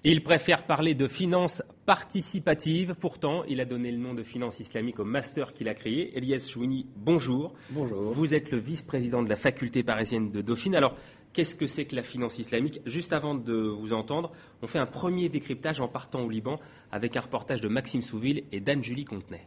Il préfère parler de finances participatives. Pourtant, il a donné le nom de finance islamique au master qu'il a créé. Elias Jouini, bonjour. Bonjour. Vous êtes le vice-président de la faculté parisienne de Dauphine. Alors, qu'est-ce que c'est que la finance islamique? Juste avant de vous entendre, on fait un premier décryptage en partant au Liban avec un reportage de Maxime Souville et d'Anne-Julie Contenay.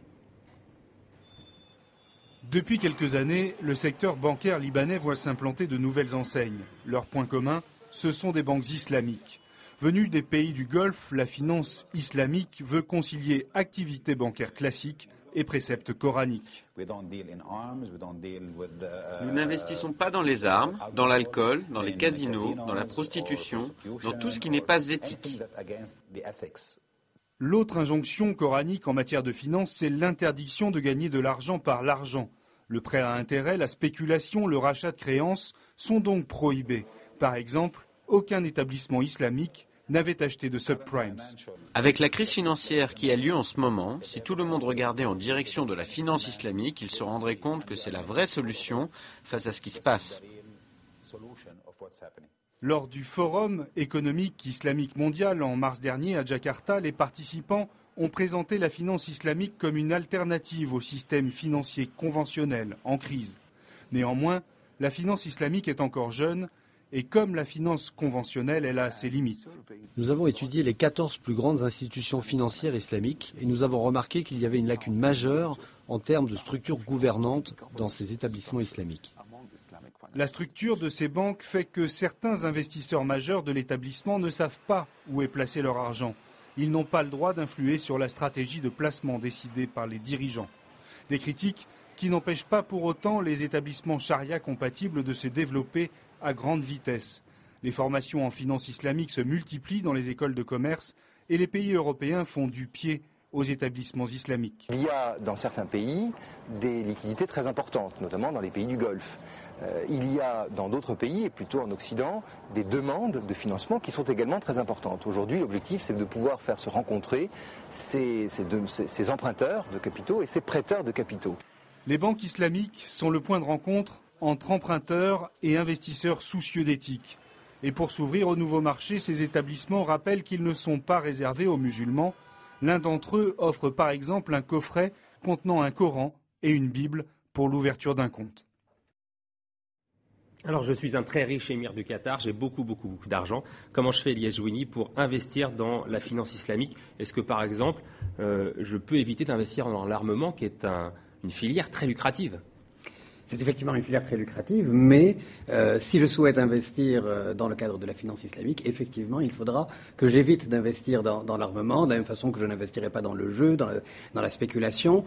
Depuis quelques années, le secteur bancaire libanais voit s'implanter de nouvelles enseignes. Leur point commun, ce sont des banques islamiques. Venue des pays du Golfe, la finance islamique veut concilier activité bancaire classique et préceptes coraniques. Nous n'investissons pas dans les armes, dans l'alcool, dans les casinos, dans la prostitution, dans tout ce qui n'est pas éthique. L'autre injonction coranique en matière de finance, c'est l'interdiction de gagner de l'argent par l'argent. Le prêt à intérêt, la spéculation, le rachat de créances sont donc prohibés. Par exemple, aucun établissement islamique n'avait acheté de subprimes. Avec la crise financière qui a lieu en ce moment, si tout le monde regardait en direction de la finance islamique, il se rendrait compte que c'est la vraie solution face à ce qui se passe. Lors du Forum économique islamique mondial en mars dernier à Jakarta, les participants ont présenté la finance islamique comme une alternative au système financier conventionnel en crise. Néanmoins, la finance islamique est encore jeune et comme la finance conventionnelle, elle a ses limites. Nous avons étudié les 14 plus grandes institutions financières islamiques et nous avons remarqué qu'il y avait une lacune majeure en termes de structure gouvernante dans ces établissements islamiques. La structure de ces banques fait que certains investisseurs majeurs de l'établissement ne savent pas où est placé leur argent. Ils n'ont pas le droit d'influer sur la stratégie de placement décidée par les dirigeants. Des critiques qui n'empêchent pas pour autant les établissements charia compatibles de se développer à grande vitesse. Les formations en finance islamique se multiplient dans les écoles de commerce et les pays européens font du pied aux établissements islamiques. Il y a dans certains pays des liquidités très importantes, notamment dans les pays du Golfe. Il y a dans d'autres pays, et plutôt en Occident, des demandes de financement qui sont également très importantes. Aujourd'hui, l'objectif, c'est de pouvoir faire se rencontrer ces emprunteurs de capitaux et ces prêteurs de capitaux. Les banques islamiques sont le point de rencontre entre emprunteurs et investisseurs soucieux d'éthique. Et pour s'ouvrir au nouveau marché, ces établissements rappellent qu'ils ne sont pas réservés aux musulmans. L'un d'entre eux offre par exemple un coffret contenant un Coran et une Bible pour l'ouverture d'un compte. Alors, je suis un très riche émir du Qatar, j'ai beaucoup d'argent. Comment je fais, Elias Jouini, pour investir dans la finance islamique? Est-ce que, par exemple, je peux éviter d'investir dans l'armement, qui est une filière très lucrative? C'est effectivement une filière très lucrative, mais si je souhaite investir dans le cadre de la finance islamique, effectivement, il faudra que j'évite d'investir dans l'armement, de la même façon que je n'investirai pas dans le jeu, dans la spéculation.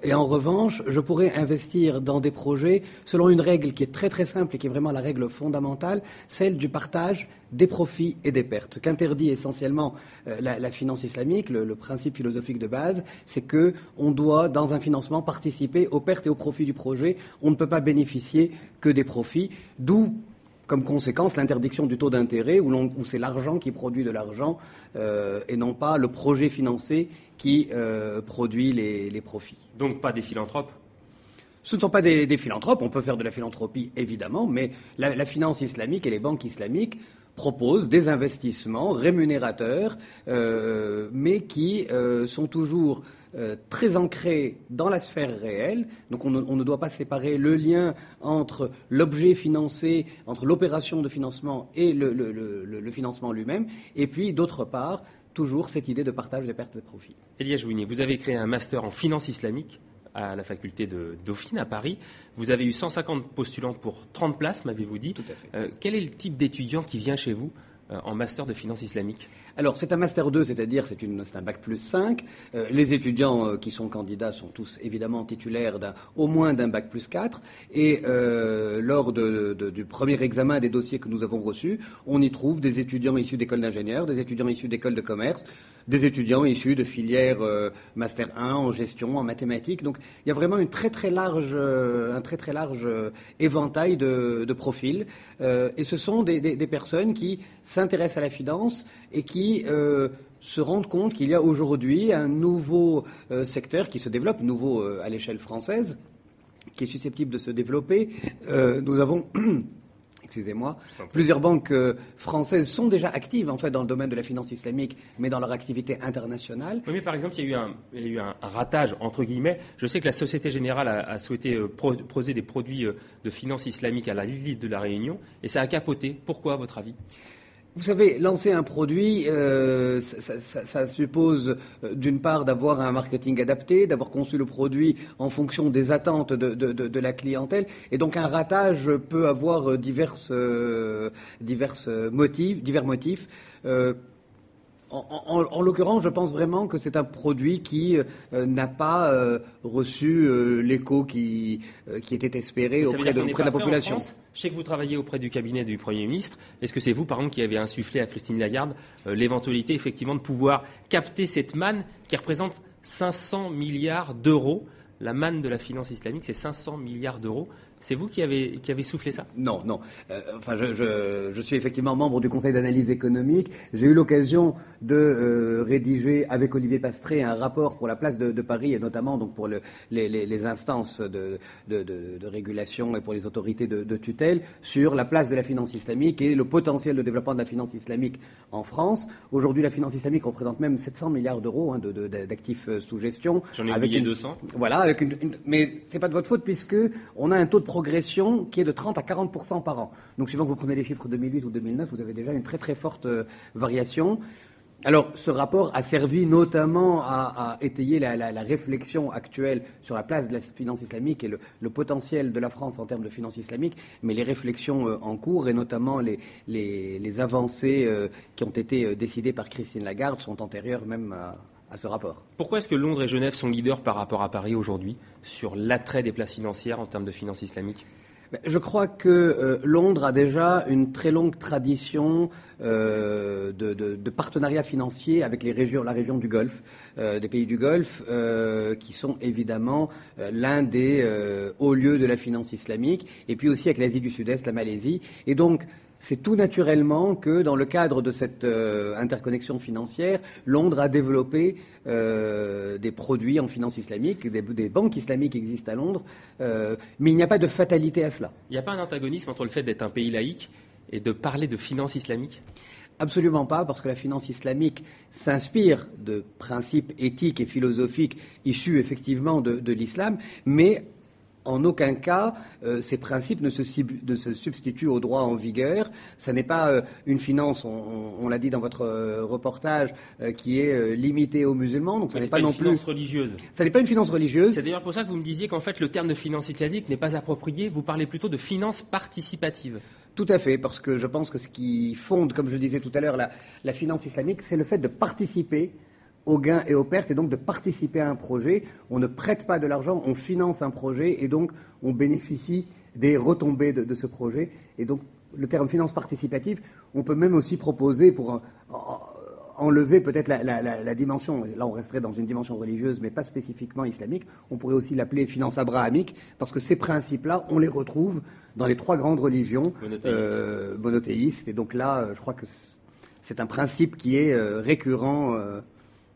Et en revanche, je pourrais investir dans des projets selon une règle qui est très très simple et qui est vraiment la règle fondamentale, celle du partage des profits et des pertes. Qu'interdit essentiellement la finance islamique, le principe philosophique de base, c'est que on doit, dans un financement, participer aux pertes et aux profits du projet. On ne peut pas bénéficier que des profits, d'où, comme conséquence, l'interdiction du taux d'intérêt, où c'est l'argent qui produit de l'argent et non pas le projet financé qui produit les profits. Donc pas des philanthropes? Ce ne sont pas des philanthropes, on peut faire de la philanthropie évidemment, mais la finance islamique et les banques islamiques proposent des investissements rémunérateurs, mais qui sont toujours très ancrés dans la sphère réelle. Donc on ne doit pas séparer le lien entre l'objet financé, entre l'opération de financement et le financement lui-même. Et puis d'autre part, toujours cette idée de partage des pertes et des profits. Elias Jouini, vous avez créé un master en finance islamique à la faculté de Dauphine à Paris. Vous avez eu 150 postulants pour 30 places, m'avez-vous dit. Tout à fait. Quel est le type d'étudiant qui vient chez vous en master de finance islamique? Alors, c'est un master 2, c'est-à-dire c'est un bac plus 5. Les étudiants qui sont candidats sont tous évidemment titulaires au moins d'un bac plus 4. Et lors du premier examen des dossiers que nous avons reçus, on y trouve des étudiants issus d'écoles d'ingénieurs, des étudiants issus d'écoles de commerce, des étudiants issus de filières Master 1 en gestion, en mathématiques. Donc il y a vraiment un très très large éventail de profils. Et ce sont des personnes qui s'intéressent à la finance et qui se rendent compte qu'il y a aujourd'hui un nouveau secteur qui se développe, nouveau à l'échelle française, qui est susceptible de se développer. Nous avons excusez-moi, plusieurs banques françaises sont déjà actives en fait dans le domaine de la finance islamique, mais dans leur activité internationale. Oui, mais par exemple, il y a eu un ratage, entre guillemets. Je sais que la Société Générale a souhaité proposer des produits de finance islamique à l'île de la Réunion, et ça a capoté. Pourquoi, à votre avis ? Vous savez, lancer un produit, ça suppose d'une part d'avoir un marketing adapté, d'avoir conçu le produit en fonction des attentes de la clientèle. Et donc un ratage peut avoir divers motifs. En l'occurrence, je pense vraiment que c'est un produit qui n'a pas reçu l'écho qui était espéré auprès de la population. Je sais que vous travaillez auprès du cabinet du Premier ministre. Est-ce que c'est vous, par exemple, qui avez insufflé à Christine Lagarde l'éventualité, effectivement, de pouvoir capter cette manne qui représente 500 milliards d'euros ? La manne de la finance islamique, c'est 500 milliards d'euros. C'est vous qui avez soufflé ça ? Non. Je suis effectivement membre du Conseil d'analyse économique. J'ai eu l'occasion de rédiger avec Olivier Pastré un rapport pour la place de Paris et notamment donc pour les instances de régulation et pour les autorités de tutelle sur la place de la finance islamique et le potentiel de développement de la finance islamique en France. Aujourd'hui, la finance islamique représente même 700 milliards d'euros d'actifs sous gestion. J'en ai oublié 200. Voilà, mais c'est pas de votre faute puisque on a un taux de progression qui est de 30 à 40% par an. Donc, suivant que vous prenez les chiffres 2008 ou 2009, vous avez déjà une très très forte variation. Alors, ce rapport a servi notamment à étayer la réflexion actuelle sur la place de la finance islamique et le potentiel de la France en termes de finance islamique, mais les réflexions en cours et notamment les avancées qui ont été décidées par Christine Lagarde sont antérieures même à ce rapport. Pourquoi est-ce que Londres et Genève sont leaders par rapport à Paris aujourd'hui sur l'attrait des places financières en termes de finance islamique ? Je crois que Londres a déjà une très longue tradition de partenariat financier avec la région du Golfe, des pays du Golfe, qui sont évidemment l'un des hauts lieux de la finance islamique, et puis aussi avec l'Asie du Sud-Est, la Malaisie. Et donc, c'est tout naturellement que dans le cadre de cette interconnexion financière, Londres a développé des produits en finance islamique, des banques islamiques existent à Londres, mais il n'y a pas de fatalité à cela. Il n'y a pas un antagonisme entre le fait d'être un pays laïque et de parler de finance islamique ? Absolument pas, parce que la finance islamique s'inspire de principes éthiques et philosophiques issus effectivement de l'islam, mais en aucun cas, ces principes ne se substituent au droit en vigueur. Ça n'est pas une finance, on l'a dit dans votre reportage, qui est limitée aux musulmans. Donc, ça n'est pas non plus une finance religieuse. Ça n'est pas une finance religieuse. C'est d'ailleurs pour ça que vous me disiez qu'en fait le terme de finance islamique n'est pas approprié. Vous parlez plutôt de finance participative. Tout à fait, parce que je pense que ce qui fonde, comme je le disais tout à l'heure, la finance islamique, c'est le fait de participer aux gains et aux pertes, et donc de participer à un projet. On ne prête pas de l'argent, on finance un projet, et donc on bénéficie des retombées de ce projet. Et donc le terme finance participative, on peut même aussi proposer pour enlever peut-être la dimension, là on resterait dans une dimension religieuse, mais pas spécifiquement islamique, on pourrait aussi l'appeler finance abrahamique, parce que ces principes-là, on les retrouve dans les trois grandes religions monothéistes. Et donc là, je crois que c'est un principe qui est récurrent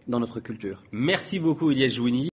dans notre culture. Merci beaucoup, Ilyes Jouini.